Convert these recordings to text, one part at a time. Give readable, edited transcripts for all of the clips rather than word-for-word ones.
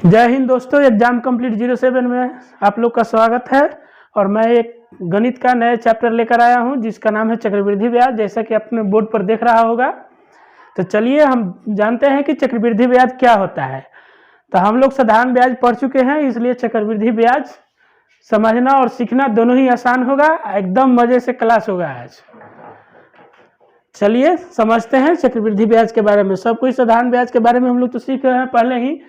जय हिंद दोस्तों, exam complete 07 में आप लोग का स्वागत है। और मैं एक गणित का नया चैप्टर लेकर आया हूं जिसका नाम है चक्रवृद्धि ब्याज, जैसा कि अपने बोर्ड पर देख रहा होगा। तो चलिए हम जानते हैं कि चक्रवृद्धि ब्याज क्या होता है। तो हम लोग साधारण ब्याज पढ़ चुके हैं, इसलिए चक्रवृद्धि ब्याज समझना और सीखना दोनों ही आसान होगा। एकदम मजे से क्लास होगा आज। चलिए समझते हैं चक्रवृद्धि ब्याज के बारे में। सब कुछ साधारण ब्याज के बारे में हम लोग तो सीख रहे हैं पहले ही।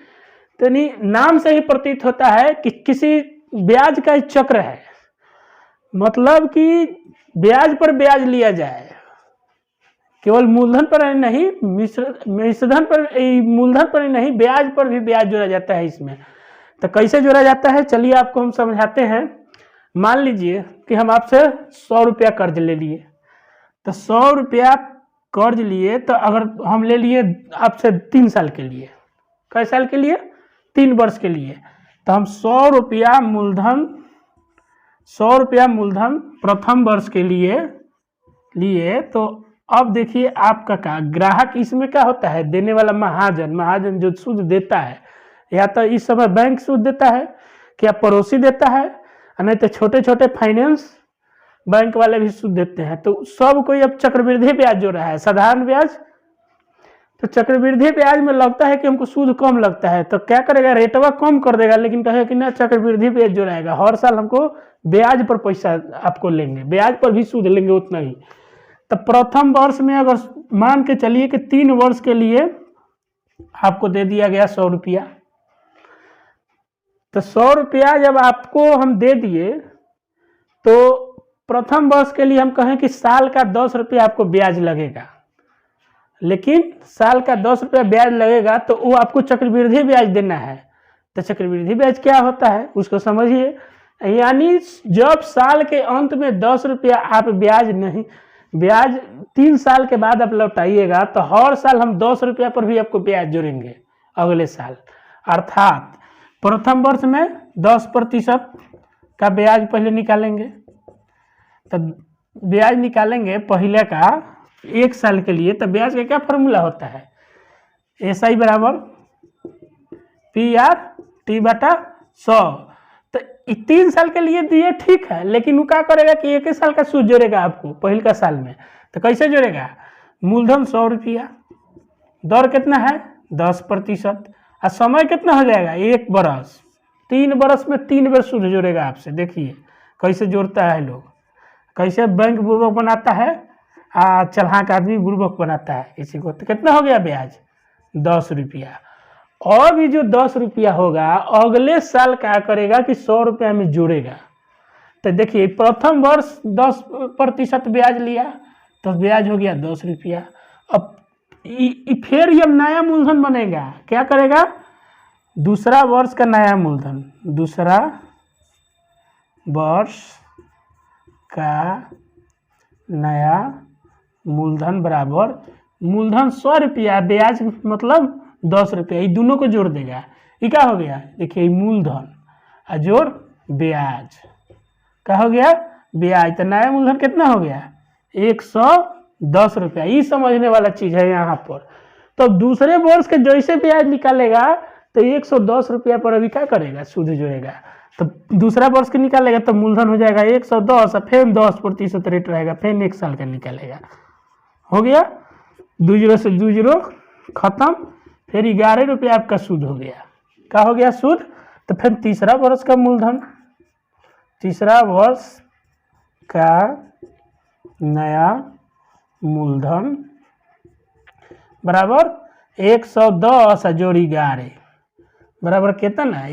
तो नहीं, नाम से ही प्रतीत होता है कि किसी ब्याज का चक्र है, मतलब कि ब्याज पर ब्याज लिया जाए, केवल मूलधन पर नहीं, मिश्रधन पर, मूलधन पर नहीं, ब्याज पर भी ब्याज जोड़ा जाता है इसमें। तो कैसे जोड़ा जाता है चलिए आपको हम समझाते हैं। मान लीजिए कि हम आपसे 100 रुपया कर्ज ले लिए। तो 100 रुपया कर्ज लिए, तो अगर हम ले लिए आपसे 3 साल के लिए, कई साल के लिए? 3 वर्ष के लिए। तो हम 100 रुपया मूलधन प्रथम वर्ष के लिए तो अब देखिए आपका क्या ग्राहक इसमें क्या होता है? देने वाला महाजन जो सूद देता है, या तो इस समय बैंक सूद देता है, क्या पड़ोसी देता है, नहीं तो छोटे छोटे फाइनेंस बैंक वाले भी सूद देते हैं। तो सब कोई अब चक्रवृद्धि ब्याज जो रहा है, साधारण ब्याज। तो चक्रवृद्धि ब्याज में लगता है कि हमको सूद कम लगता है, तो क्या करेगा? रेटवा कम कर देगा, लेकिन कहे कि ना चक्रवृद्धि ब्याज जो रहेगा हर साल हमको ब्याज पर पैसा आपको लेंगे, ब्याज पर भी सूद लेंगे उतना ही। तो प्रथम वर्ष में अगर मान के चलिए कि 3 वर्ष के लिए आपको दे दिया गया 100 रुपया। तो 100 रुपया जब आपको हम दे दिए तो प्रथम वर्ष के लिए हम कहें कि साल का 10 रुपया आपको ब्याज लगेगा, लेकिन साल का 10 रुपया ब्याज लगेगा तो वो आपको चक्रवृद्धि ब्याज देना है। तो चक्रवृद्धि ब्याज क्या होता है उसको समझिए। यानी जब साल के अंत में 10 रुपया आप ब्याज 3 साल के बाद आप लौटाइएगा, तो हर साल हम 10 रुपया पर भी आपको ब्याज जोड़ेंगे अगले साल। अर्थात प्रथम वर्ष में 10% का ब्याज पहले निकालेंगे। तो ब्याज निकालेंगे पहले का 1 साल के लिए। तो ब्याज का क्या फॉर्मूला होता है? SI बराबर PR/T/100। तो 3 साल के लिए दिए, ठीक है, लेकिन वो क्या करेगा कि 1 साल का सूद जोड़ेगा आपको पहले का साल में। तो कैसे जोड़ेगा? मूलधन 100 रुपया, दर कितना है? 10%, और समय कितना हो जाएगा? 1 बरस। 3 बरस में 3 बार सूद जोड़ेगा आपसे। देखिए कैसे जोड़ता है लोग, कैसे बैंक बुर्बक बनाता है, चलहाक आदमी बुर्बक बनाता है इसी को। तो कितना हो गया ब्याज? 10 रुपया। और भी जो 10 रुपया होगा अगले साल क्या करेगा कि 100 रुपया में जोड़ेगा। तो देखिए प्रथम वर्ष 10% ब्याज लिया तो ब्याज हो गया 10 रुपया। अब फिर ये नया मूलधन बनेगा, क्या करेगा? दूसरा वर्ष का नया मूलधन, दूसरा वर्ष का नया मूलधन बराबर मूलधन 100 रुपया, ब्याज मतलब 10 रुपया, ये दोनों को जोड़ देगा। ये क्या हो गया? देखिए मूलधन और जोड़ ब्याज, क्या हो गया? ब्याज। तो नया मूलधन कितना हो गया? 110 रुपया। ये समझने वाला चीज है यहाँ पर। तो दूसरे वर्ष के जैसे ब्याज निकालेगा तो 110 रुपया पर अभी क्या करेगा? सूद जोड़ेगा। तो दूसरा वर्ष के निकालेगा तो मूलधन हो जाएगा 110, और फिर 10% रेट रहेगा, फिर 1 साल का निकालेगा। हो गया 2 जीरो से 2 जीरो खत्म। फिर 11 रुपया आपका सूद हो गया। क्या हो गया? सूद। तो फिर तीसरा वर्ष का मूलधन, तीसरा वर्ष का नया मूलधन बराबर 110 जोड़ 11 बराबर कितना?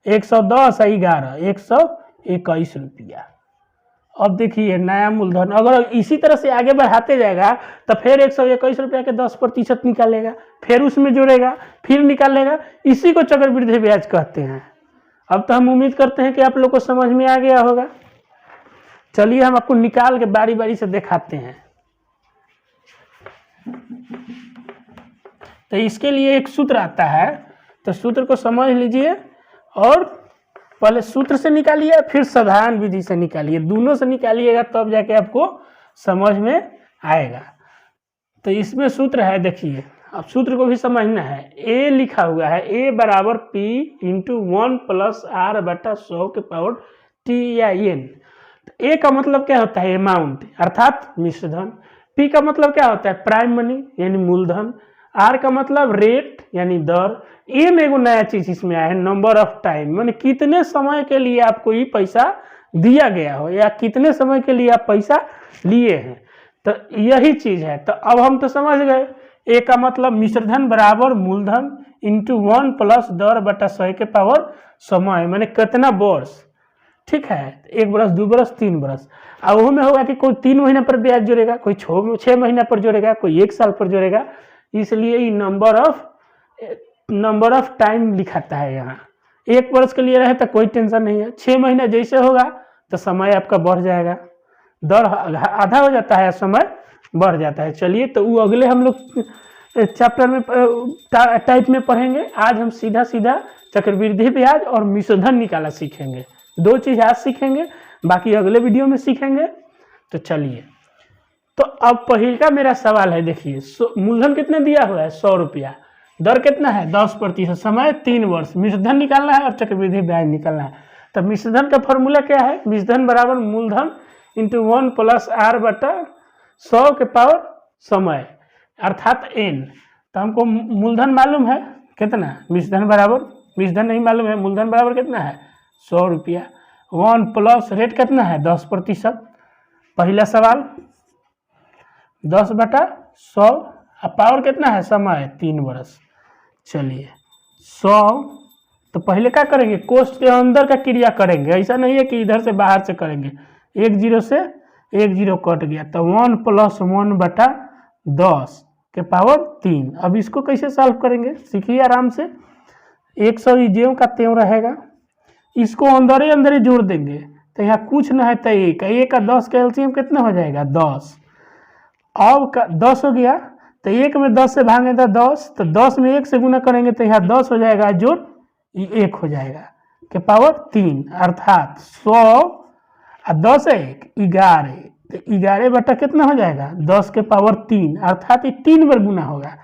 110 11 121 रुपया। अब देखिए नया मूलधन अगर इसी तरह से आगे बढ़ाते जाएगा तो फिर 121 रुपया के 10% निकालेगा, फिर उसमें जोड़ेगा, फिर निकालेगा। इसी को चक्रवृद्धि ब्याज कहते हैं। अब तो हम उम्मीद करते हैं कि आप लोग को समझ में आ गया होगा। चलिए हम आपको निकाल के बारी बारी से दिखाते हैं। तो इसके लिए एक सूत्र आता है, तो सूत्र को समझ लीजिए और पहले सूत्र से निकालिए, फिर साधारण विधि से निकालिए। दोनों से निकालिएगा तब जाके आपको समझ में आएगा। तो इसमें सूत्र है, देखिए अब सूत्र को भी समझना है। ए लिखा हुआ है ए बराबर पी इंटू 1 प्लस आर बटा 100 के पावर टी या एन। ए का मतलब क्या होता है? अमाउंट अर्थात मिश्रधन। पी का मतलब क्या होता है? प्राइम मनी यानी मूलधन। आर का मतलब रेट यानी दर। ए में एगो नया चीज इसमें आया है, नंबर ऑफ टाइम, माने कितने समय के लिए आपको ये पैसा दिया गया हो या कितने समय के लिए आप पैसा लिए हैं, तो यही चीज है। तो अब हम तो समझ गए ए का मतलब मिश्रधन बराबर मूलधन इंटू 1 प्लस दर बटा 100 के पावर समय, माने कितना वर्ष। ठीक है, 1 बरस 2 बरस 3 बरस। अब वो में होगा कि कोई 3 महीना पर ब्याज जोड़ेगा, कोई 6 महीना पर जोड़ेगा, कोई 1 साल पर जोड़ेगा, इसलिए ये नंबर ऑफ टाइम लिखाता है यहाँ। 1 वर्ष के लिए रहे तो कोई टेंशन नहीं है, 6 महीना जैसे होगा तो समय आपका बढ़ जाएगा, दर आधा हो जाता है, समय बढ़ जाता है। चलिए, तो वो अगले हम लोग चैप्टर में टाइप में पढ़ेंगे। आज हम सीधा चक्रवृद्धि ब्याज और मिश्रधन निकाला सीखेंगे। 2 चीज आज सीखेंगे, बाकी अगले वीडियो में सीखेंगे। तो चलिए, तो अब पहले का मेरा सवाल है, देखिए मूलधन कितने दिया हुआ है? 100 रुपया। दर कितना है? 10%। समय 3 वर्ष। मिश्रधन निकालना है और चक्रवृद्धि ब्याज निकालना है। तब मिश्रधन का फॉर्मूला क्या है? मिश्रधन बराबर मूलधन इंटू 1 प्लस आर बटा 100 के पावर समय अर्थात एन। तो हमको मूलधन मालूम है कितना, मिश्रधन नहीं मालूम है, मूलधन बराबर कितना है? 100 रुपया। 1 प्लस रेट कितना है? 10%। पहला सवाल 10 बटा 100 और पावर कितना है? समय 3 वर्ष। चलिए 100, तो पहले क्या करेंगे? कोष्ठ के अंदर का क्रिया करेंगे, ऐसा नहीं है कि इधर से बाहर से करेंगे। 1 0 से 1 0 कट गया, तो 1 प्लस 1 बटा 10 के पावर 3। अब इसको कैसे सॉल्व करेंगे? सीखिए आराम से। 100 ज्यों का त्यों रहेगा, इसको अंदर ही जोड़ देंगे, तो यहाँ कुछ ना है तो 1 का 10 का एलसीएम कितना हो जाएगा? 10। अब का 10 हो गया, तो 1 में 10 से भागें तो 10, तो 10 में 1 से गुना करेंगे तो यहाँ 10 हो जाएगा, जोड़ 1 हो जाएगा के पावर 3 अर्थात 100 और 10 है 1 11, तो 11 बटा कितना हो जाएगा? 10 के पावर 3 अर्थात ये 3 बार गुना होगा,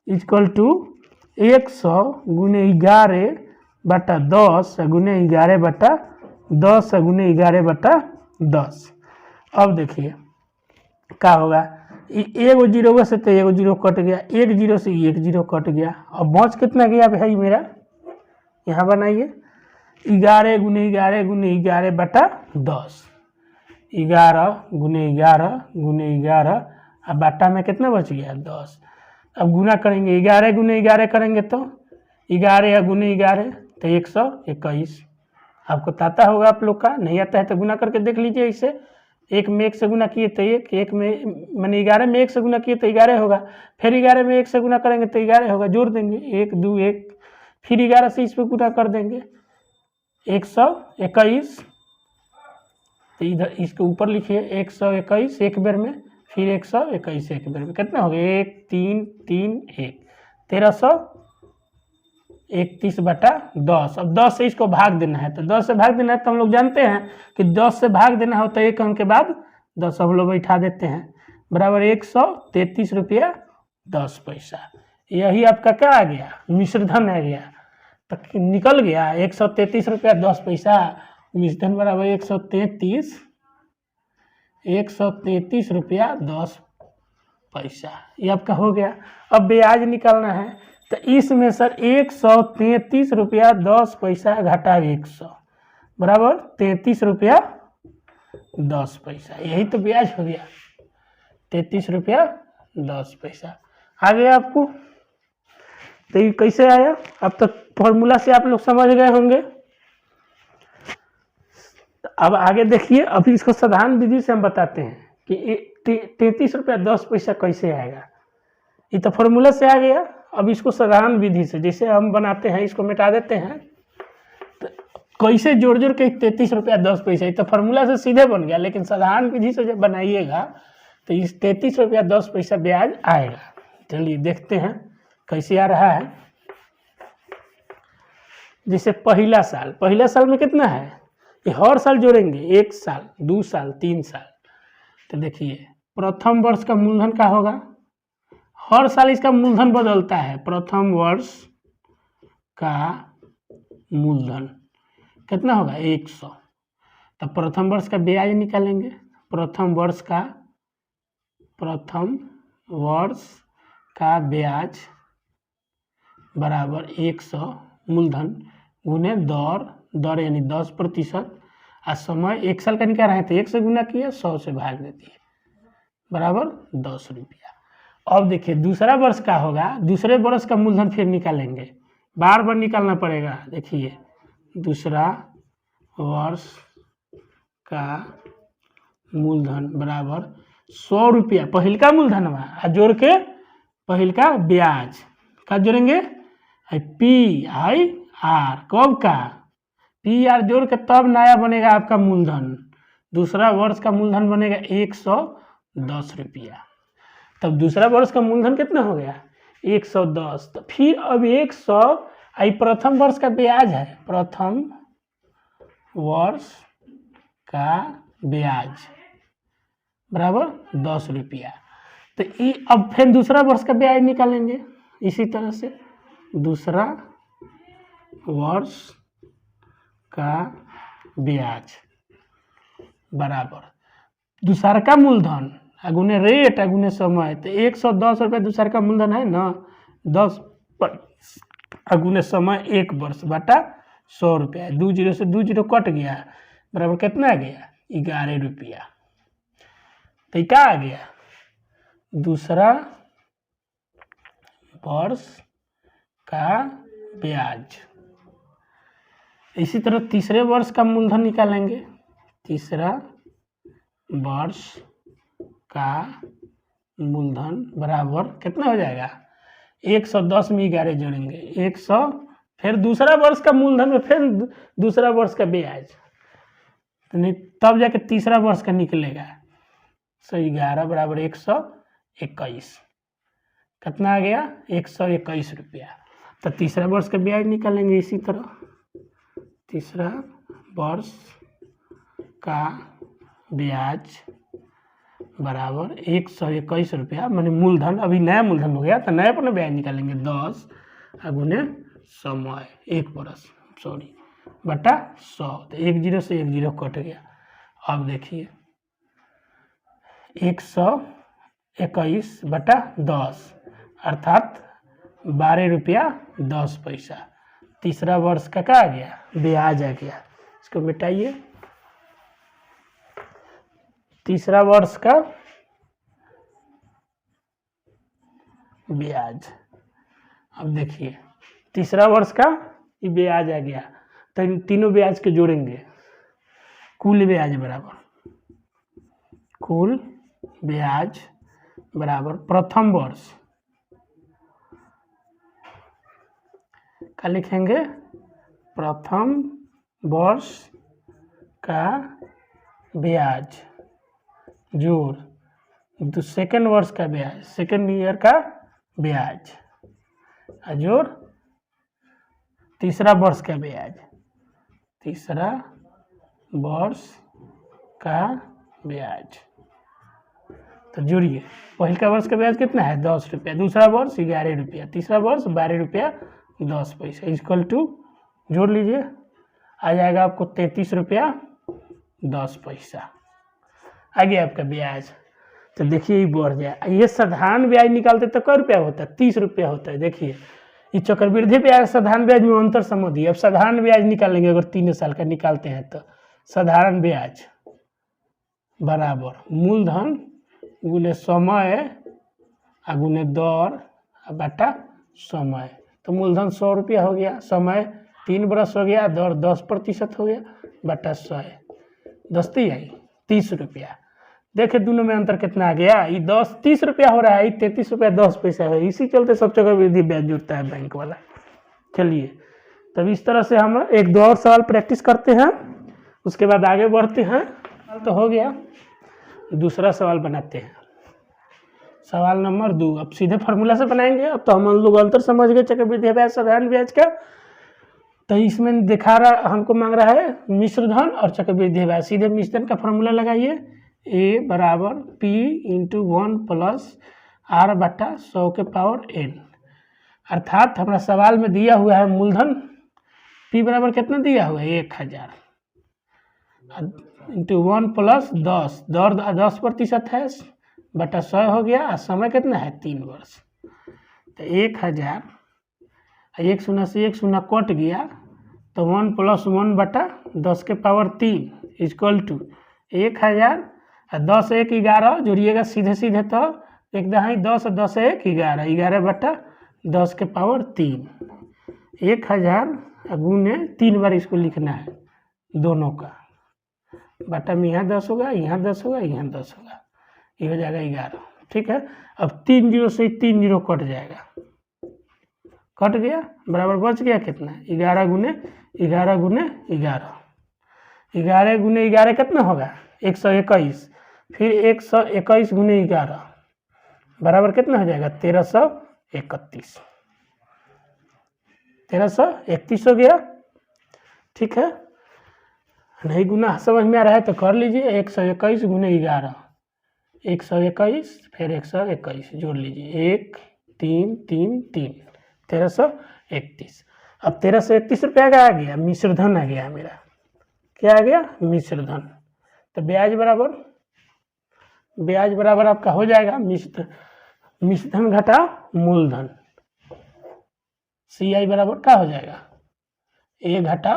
इक्वल टू 100 गुने 11 बटा 10 गुने 11 बटा 10 गुने 11 बटा 10। अब देखिए क्या होगा, 1 0 से तो 1 0 कट गया, 1 0 से 1 0 कट गया। अब बच कितना गया भाई मेरा? यहाँ बनाइए 11 गुने 11 गुने 11 बटा 10, 11 गुने 11 गुने 11, अब बाटा में कितना बच गया? 10। अब गुना करेंगे, 11 गुने 11 करेंगे तो 11 गुने 11 तो 121। आपको आता होगा आप लोग का, नहीं आता है तो गुना करके देख लीजिए। इसे 1 में 1 से गुना किए तो 1 में मैंने 11 में 1 से गुना किए तो 11 होगा, फिर 11 में 1 से गुना करेंगे तो 11 होगा, जोड़ देंगे 1 2 1, फिर 11 से इस पर गुना कर देंगे 121। तो इधर इसके ऊपर लिखिए 121 एक बार में, फिर 121 एक बार में, कितना हो गया? 1 3 3 1 1331 बटा 10। अब 10 से इसको भाग देना है, तो 10 से भाग देना है तो हम लोग जानते हैं कि 10 से भाग देना हो तो 1 अंक के बाद 10 हम लोग बैठा देते हैं, बराबर 133 रुपया 10 पैसा। यही आपका क्या आ गया? मिश्रधन आ गया। तो निकल गया 133 रुपया 10 पैसा। मिश्रधन बराबर 133 रुपया 10 पैसा, ये आपका हो गया। अब ब्याज निकालना है, तो इसमें सर 133 रुपया 10 पैसा घटा 100 बराबर 33 रुपया 10 पैसा, यही तो ब्याज हो गया 33 रुपया 10 पैसा। आ गया आपको? तो ये कैसे आया? अब तक फॉर्मूला से आप लोग समझ गए होंगे। अब आगे देखिए, अभी इसको साधारण विधि से हम बताते हैं कि 33 रुपया 10 पैसा कैसे आएगा। ये तो फॉर्मूला से आ गया, अब इसको साधारण विधि से जैसे हम बनाते हैं, इसको मिटा देते हैं, तो कैसे जोड़ के 33 रुपया 10 पैसा, ये तो फॉर्मूला से सीधे बन गया, लेकिन साधारण विधि से जब बनाइएगा तो इस 33 रुपया 10 पैसा ब्याज आएगा। चलिए देखते हैं कैसे आ रहा है। जैसे पहला साल में कितना है? ये हर साल जोड़ेंगे, 1 साल 2 साल 3 साल। तो देखिए प्रथम वर्ष का मूलधन क्या होगा? हर साल इसका मूलधन बदलता है। प्रथम वर्ष का मूलधन कितना होगा 100। तो प्रथम वर्ष का ब्याज निकालेंगे। प्रथम वर्ष का ब्याज बराबर 100 मूलधन गुने दर यानी 10% और समय 1 साल का निकाल रहे हैं तो 1 से गुना किया 100 से भाग देती है बराबर 10 रुपया। अब देखिए दूसरा वर्ष का होगा, दूसरे वर्ष का मूलधन फिर निकालेंगे, बार बार निकालना पड़ेगा। देखिए दूसरा वर्ष का मूलधन बराबर 100 रुपया पहिल का मूलधन हुआ जोड़ के पहिल का ब्याज का जोड़ेंगे PIR कब का PIR जोड़ के तब नया बनेगा आपका मूलधन। दूसरा वर्ष का मूलधन बनेगा 110 रुपया। तब दूसरा वर्ष का मूलधन कितना हो गया 110। तो फिर अब 100 आई प्रथम वर्ष का ब्याज है, प्रथम वर्ष का ब्याज बराबर 10 रुपया। तो अब फिर दूसरा वर्ष का ब्याज निकालेंगे इसी तरह से। दूसरा वर्ष का ब्याज बराबर दूसरा का मूलधन अगुने रेट अगुने समय। तो 110 रुपये दूसरा का मूलधन है ना, 10 अगुने समय 1 वर्ष बटा 100 रुपया। 2 जीरो से 2 जीरो कट गया बराबर कितना आ गया 11 रुपया। तो क्या आ गया दूसरा वर्ष का ब्याज। इसी तरह तीसरे वर्ष का मूलधन निकालेंगे। तीसरा वर्ष का मूलधन बराबर कितना हो जाएगा 110 में 11 जोड़ेंगे 100। फिर दूसरा वर्ष का मूलधन में फिर दूसरा वर्ष का ब्याज, तब जाके तीसरा वर्ष का निकलेगा। 11 बराबर 121 कितना आ गया 121 रुपया। तो तीसरा वर्ष का ब्याज निकालेंगे इसी तरह। तीसरा वर्ष का ब्याज बराबर 121 रुपया माने मूलधन, अभी नया मूलधन हो गया तो नया पर ब्याज निकालेंगे 10 गुने समय 1 वर्ष बटा 100। तो 1 जीरो से 1 जीरो कट गया। अब देखिए 121 बटा 10 अर्थात 12 रुपया 10 पैसा। तीसरा वर्ष का क्या आ गया ब्याज आ गया। इसको मिटाइए। तीसरा वर्ष का ब्याज। अब देखिए तीसरा वर्ष का ये ब्याज आ गया तो इन तीनों ब्याज के जोड़ेंगे। कुल ब्याज बराबर कुल ब्याज बराबर प्रथम वर्ष का लिखेंगे प्रथम वर्ष का ब्याज जोड़ सेकेंड वर्ष का ब्याज सेकेंड ईयर का ब्याज जोड़ तीसरा वर्ष का ब्याज तीसरा वर्ष का ब्याज। तो जोड़िए पहले का वर्ष का ब्याज कितना है 10 रुपया, दूसरा वर्ष 11 रुपया, तीसरा वर्ष 12 रुपया 10 पैसा इक्वल टू जोड़ लीजिए आ जाएगा आपको 33 रुपया 10 पैसा आ गया आपका ब्याज। तो देखिए ये बढ़ जाए। ये साधारण ब्याज निकालते तो कै रुपया होता है 30 रुपया होता है। देखिए ये चक्रवृद्धि ब्याज साधारण ब्याज में अंतर समझिए। अब साधारण ब्याज निकालेंगे अगर 3 साल का निकालते हैं तो साधारण ब्याज बराबर मूलधन गुने समय गुने दर बटा समय। तो मूलधन 100 रुपया हो गया, समय 3 बरस हो गया, दर 10% हो गया बटा 100 10 आई 30 रुपया। देखिए दोनों में अंतर कितना आ गया। ये 30 रुपया हो रहा है, 33 रुपया 10 पैसा है। इसी चलते सब चक्रवृद्धि ब्याज जुड़ता है बैंक वाला। चलिए तब इस तरह से हम 1-2 और सवाल प्रैक्टिस करते हैं, उसके बाद आगे बढ़ते हैं। तो हो गया, दूसरा सवाल बनाते हैं। सवाल नंबर 2 अब सीधे फार्मूला से बनाएंगे। अब तो हम लोग अंतर समझ गए चक्रवृद्धि ब्याज साधारण ब्याज का। तो इसमें दिखा रहा हमको मांग रहा है मिश्र धन और चक्रवृद्धि ब्याज। सीधे मिश्र धन का फार्मूला लगाइए। A बराबर P × 1 + r बटा 100 के पावर n, अर्थात हमारा सवाल में दिया हुआ है मूलधन p बराबर कितना दिया हुआ है 1000 इंटू 1 प्लस 10, दर 10% है बटा 100 हो गया, और समय कितना है 3 वर्ष। तो 1000, 1 शून्य से 1 शून्य कट गया, तो 1 प्लस 1 बटा 10 के पावर 3 इक्वल टू 1000, 10 1 11 जोड़िएगा सीधे सीधे, तो एक दहाई 10, 10 1 11, 11 बटा 10 के पावर 3, 1000 गुने 3 बार इसको लिखना है दोनों का, बटा में यहाँ 10 होगा, यहाँ 10 होगा, यहाँ 10 होगा, ये हो जाएगा 11। ठीक है, अब 3 जीरो से 3 जीरो कट जाएगा, कट गया, बराबर बच गया कितना 11 गुने 11 गुने 11, 11 गुने 11 कितना होगा 121, फिर 121 गुने 11 बराबर कितना हो जाएगा 1331, 1331 हो गया। ठीक है, नहीं गुना समझ में आ रहा है तो कर लीजिए, 121 गुने 11, 121 फिर 121 जोड़ लीजिए, 1 3 3 3, 1331। अब 1331 रुपया का आ गया मिश्र धन आ गया मेरा, क्या आ गया मिश्र धन। तो ब्याज बराबर आपका हो जाएगा मिश्र धन घटा मूलधन, CI बराबर क्या हो जाएगा A घटा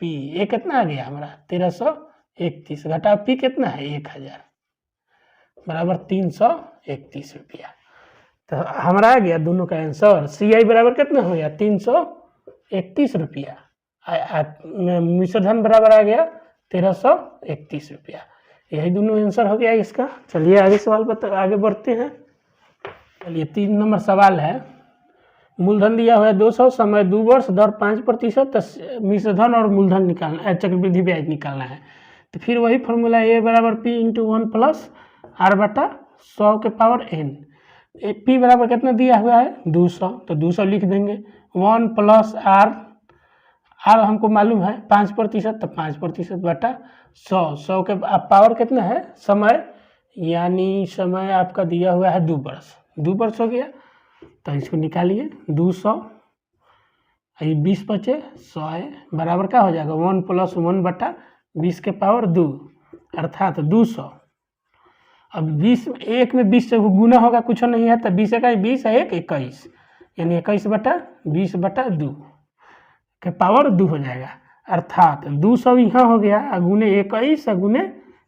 P, ए कितना आ गया हमारा 1331 घटा P कितना है 1000 बराबर 331 रुपया। तो हमारा आ गया दोनों का आंसर, CI बराबर कितना हो गया 331 रुपया, मिश्र धन बराबर आ गया 1331 रुपया। यही दोनों आंसर हो गया इसका। चलिए आगे सवाल आगे बढ़ते हैं। चलिए 3 नंबर सवाल है, मूलधन दिया हुआ है 200, समय 2 वर्ष, दर 5%, मिश्र धन और मूलधन निकालना, चक्रवृद्धि ब्याज निकालना है। तो फिर वही फॉर्मूला A बराबर P इंटू 1 प्लस R बटा 100 के पावर n। P बराबर कितना दिया हुआ है 200, तो 200 लिख देंगे, 1 प्लस R हमको मालूम है 5%, तो 5% बटा 100 के पावर कितना है समय, यानी समय आपका दिया हुआ है 2 वर्ष, 2 वर्ष हो गया, तो इसको निकालिए 200, ये 20 बचे 100 है, बराबर क्या हो जाएगा 1 प्लस 1 बटा 20 के पावर 2 अर्थात 200। अब 20 एक में 20 से गुना होगा, कुछ नहीं है, तो 20 का 20 है 21, यानी 21 बटा 20 बटा 2 के पावर 2 हो जाएगा, अर्थात 200 यहाँ हो गया, गुने 21 गुने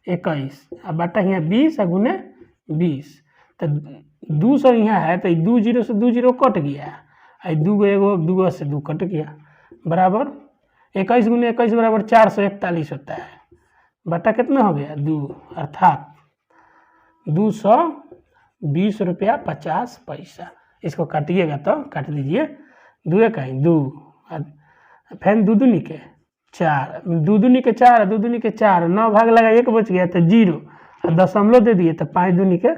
21, अब बटा यहाँ 20 गुने 20, तो 200 यहाँ है, तो 2 जीरो से 2 जीरो कट गया, 2 से 2 कट गया, बराबर 21 गुने 21 बराबर 441 होता है, बटा कितना हो गया 2, अर्थात 220 रुपया 50 पैसा। इसको काटिएगा तो काट दीजिए, 2 कहीं 2, फिर 2 दूनी के 4, 2 दूनी के 4, 2 दूनी के 4, 9 भाग लगा 1 बच गया तो 0, और दशमलव दे दिए तो 5 दूनी के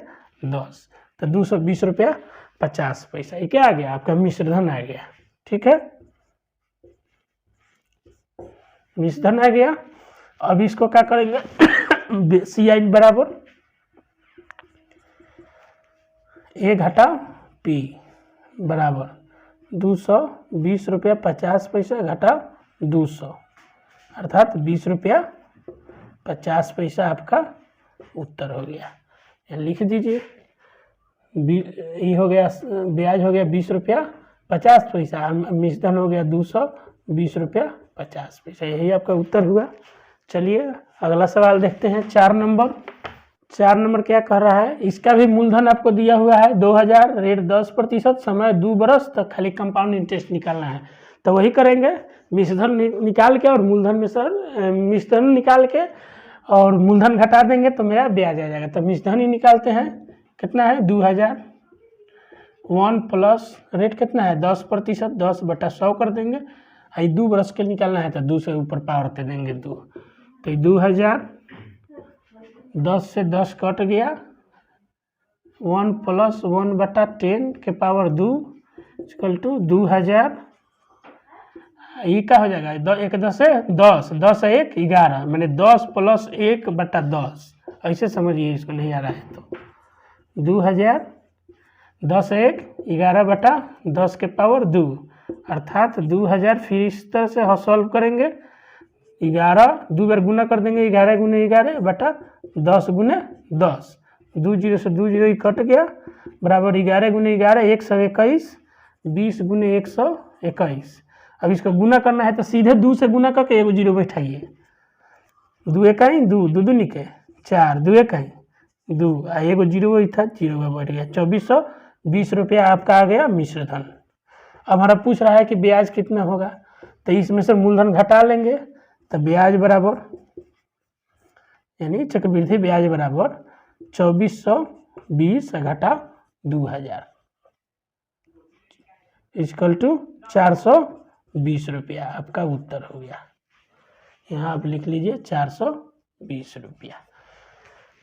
10, तो 220 रुपया 50 पैसा। ये क्या आ गया आपका मिश्र धन आ गया। ठीक है, मिश्र धन आ गया। अब इसको क्या करेंगे CI बराबर A घटा P बराबर 220 रुपया 50 पैसा घटा 200, अर्थात 20 रुपया 50 पैसा आपका उत्तर हो गया। लिख दीजिए, ये हो गया ब्याज हो गया 20 रुपया 50 पैसा, मिश्र धन हो गया 220 रुपया 50 पैसा, यही आपका उत्तर हुआ। चलिए अगला सवाल देखते हैं। 4 नंबर क्या कह रहा है, इसका भी मूलधन आपको दिया हुआ है 2000, रेट 10%, समय 2 बरस, तक खाली कंपाउंड इंटरेस्ट निकालना है। तो वही करेंगे, मिश्र धन निकाल के और मूलधन में सर मिश्र धन निकाल के और मूलधन घटा देंगे तो मेरा ब्याज आ जाएगा। तो मिश्र धन ही निकालते हैं, कितना है 2000, 1 प्लस रेट कितना है 10%, 10 बटा 100 कर देंगे, 2 बरस के निकालना है तो 2 से ऊपर पावर दे देंगे 2, तो 2000, 10 से 10 कट गया, 1 प्लस 1 बटा 10 के पावर 2 इक्वल टू 2000, ये क्या हो जाएगा 1 10 है 10, 10 1 11, मैंने 10 प्लस 1 बटा 10, ऐसे समझिए, इसको नहीं आ रहा है तो 2000 10 एक 11/10 के पावर 2 अर्थात 2000। फिर इस तरह से हम सॉल्व करेंगे, 11 2 बार गुना कर देंगे, 11 गुने 11/10 गुने 10, 2 जीरो से 2 जीरो ही कट गया, बराबर 11 गुने 11 121, 20 गुने 121। अब इसका गुना करना है तो सीधे 2 से गुना करके एगो जीरो बैठाइए, 2 इकाई 2 2 2 निके 4, 2 इकाई 2 एगो जीरो वही था, जीरो का बैठ गया। 2420 रुपया आपका आ गया मिश्र धन। अब हमारा पूछ रहा है कि ब्याज कितना होगा, तो इसमें से मूलधन घटा लेंगे, तो ब्याज बराबर यानी चक्रवृद्धि ब्याज बराबर 2420 घटा 2000 इक्वल टू 420 रुपया आपका उत्तर हो गया। यहाँ आप लिख लीजिए 420 रुपया।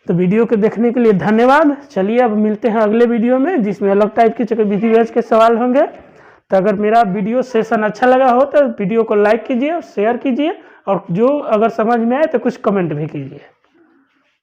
तो वीडियो को देखने के लिए धन्यवाद। चलिए अब मिलते हैं अगले वीडियो में, जिसमें अलग टाइप के चक्रवृद्धि ब्याज के सवाल होंगे। तो अगर मेरा वीडियो सेशन अच्छा लगा हो तो वीडियो को लाइक कीजिए, शेयर कीजिए, और जो अगर समझ में आए तो कुछ कमेंट भी कीजिए।